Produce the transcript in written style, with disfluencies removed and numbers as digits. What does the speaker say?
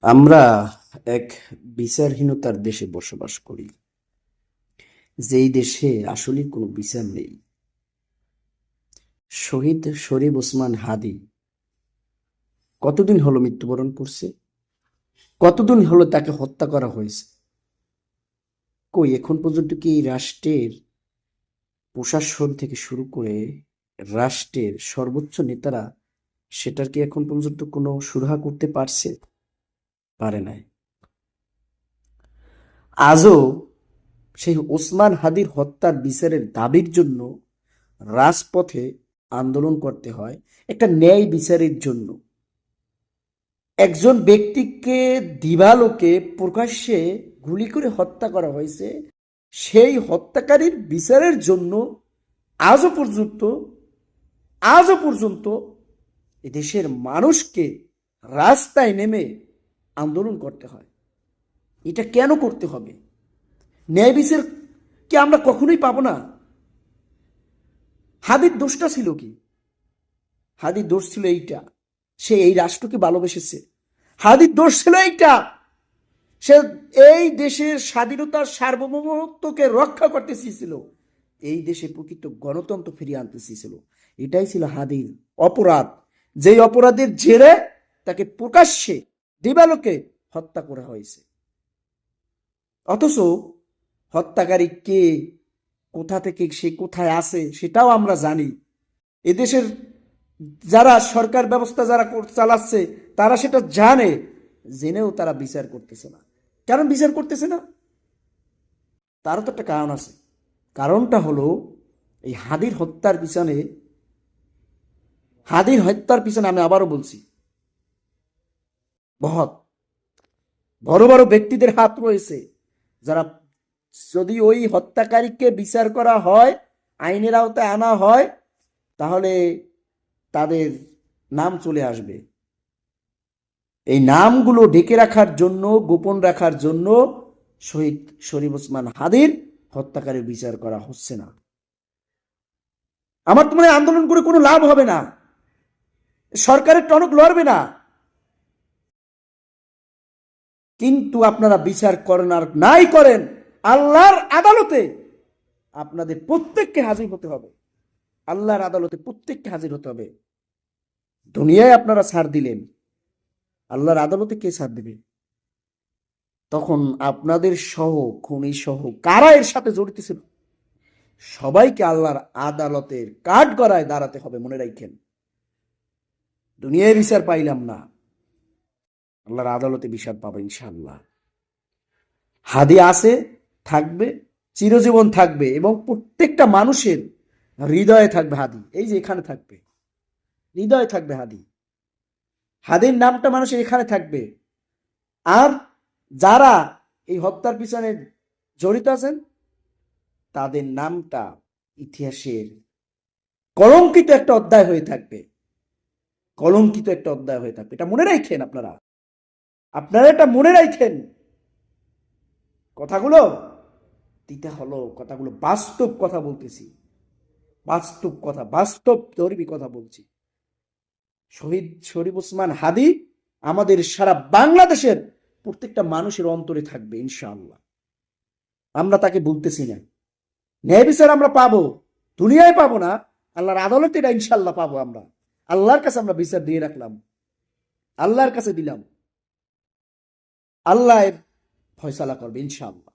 আমরা এক বিচারহীনতার দেশে বসবাস করি, যেই দেশে আসলে কোনো বিচার নেই। শহীদ শরীফ ওসমান হাদি কতদিন হলো মৃত্যুবরণ করছে? কতদিন হলো তাকে হত্যা করা হয়েছে? কই এখন পর্যন্ত কি এই রাষ্ট্রের প্রশাসন থেকে শুরু করে রাষ্ট্রের সর্বোচ্চ নেতারা সেটার কি এখন পর্যন্ত কোনো সুরাহা করতে পারছে? পারে নাই। আজও সেই ওসমান হাদির হত্যার বিচারের দাবির জন্য রাজপথে আন্দোলন করতে হয়, একটা ন্যায় বিচারের জন্য। একজন ব্যক্তিকে দিবালোকে প্রকাশ্যে গুলি করে হত্যা করা হয়েছে, সেই হত্যাকারীর বিচারের জন্য আজও পর্যন্ত আজও পর্যন্ত দেশের মানুষকে রাস্তায় নেমে আন্দোলন করতে হয়। এটা কেন করতে হবে? ন্যায় বিচার কি আমরা কখনোই পাবো না? হাদির দোষটা ছিল কি? হাদির দোষ ছিল এইটা, সে এই রাষ্ট্রকে ভালোবেসেছে। হাদির দোষ ছিল এইটা, সে এই দেশের স্বাধীনতার সার্বভৌমত্বকে রক্ষা করতে চেয়েছিল, এই দেশে প্রকৃত গণতন্ত্র ফিরিয়ে আনতে চেয়েছিল। এটাই ছিল হাদির অপরাধ, যেই অপরাধের জেরে তাকে প্রকাশ্যে দিবালোকে হত্যা করা হয়েছে। অথচ হত্যাকারী কে, কোথা থেকে সে কোথায় আছে সেটাও আমরা জানি। এদেশের যারা সরকার ব্যবস্থা যারা চালাচ্ছে তারা সেটা জানে, জেনেও তারা বিচার করতেছে না। কেন বিচার করতেছে না? তারও তো একটা কারণ আছে। কারণটা হলো এই হাদির হত্যার পিছনে আমি আবারও বলছি, বহুত বড় বড় ব্যক্তিদের হাত রয়েছে, যারা যদি ওই হত্যাকারীকে বিচার করা হয়, আইনের আওতায় আনা হয়, তাহলে তাদের নাম চলে আসবে। এই নামগুলো ঢেকে রাখার জন্য, গোপন রাখার জন্য শহীদ শরীফ ওসমান হাদির হত্যাকারীর বিচার করা হচ্ছে না। আমার তো মনে হয় আন্দোলন করে কোনো লাভ হবে না, সরকারের টনক লড়বে না। কিন্তু আপনারা বিচার করেন আর নাই করেন, আল্লাহর আদালতে আপনাদের প্রত্যেককে হাজির হতে হবে। আল্লাহর আদালতে প্রত্যেককে হাজির হতে হবে। দুনিয়ায় আপনারা ছাড় দিলেন, আল্লাহর আদালতে কে ছাড় দিবে? তখন আপনাদের সহ, খুনি সহ কারা এর সাথে জড়িত ছিল, সবাইকে আল্লাহর আদালতের কাঠ গড়ায় দাঁড়াতে হবে। মনে রাখেন, দুনিয়ায় বিচার পাইলাম না, আল্লাহর আদালতে বিচার পাবো ইনশাআল্লাহ। হাদি আছে, থাকবে, চিরজীবন থাকবে, এবং প্রত্যেকটা মানুষের হৃদয়ে থাকবে হাদি। এই যে এখানে থাকবে, হৃদয়ে থাকবে হাদি। হাদির নামটা মানুষের এখানে থাকবে। আর যারা এই হত্যার পিছনে জড়িত আছেন, তাদের নামটা ইতিহাসের কলঙ্কিত একটা অধ্যায় হয়ে থাকবে, কলঙ্কিত একটা অধ্যায় হয়ে থাকবে। এটা মনে রাখেন, আপনারা এটা মনে রাখেন। কথাগুলো দিতে হলো, কথাগুলো বাস্তব কথা বলতেছি, বাস্তব কথা, বাস্তব ধর্মী কথা বলছি। শহীদ শরীফ ওসমান হাদি আমাদের সারা বাংলাদেশের প্রত্যেকটা মানুষের অন্তরে থাকবে ইনশাআল্লাহ। আমরা তাকে বলতেছি না, ন্যায় বিচার আমরা পাবো, দুনিয়ায় পাবো না, আল্লাহর আদালতে এটা ইনশাআল্লাহ পাবো। আমরা আল্লাহর কাছে আমরা বিচার দিয়ে রাখলাম, আল্লাহর কাছে দিলাম, আল্লাহ ফয়সালা করবে ইনশাআল্লাহ।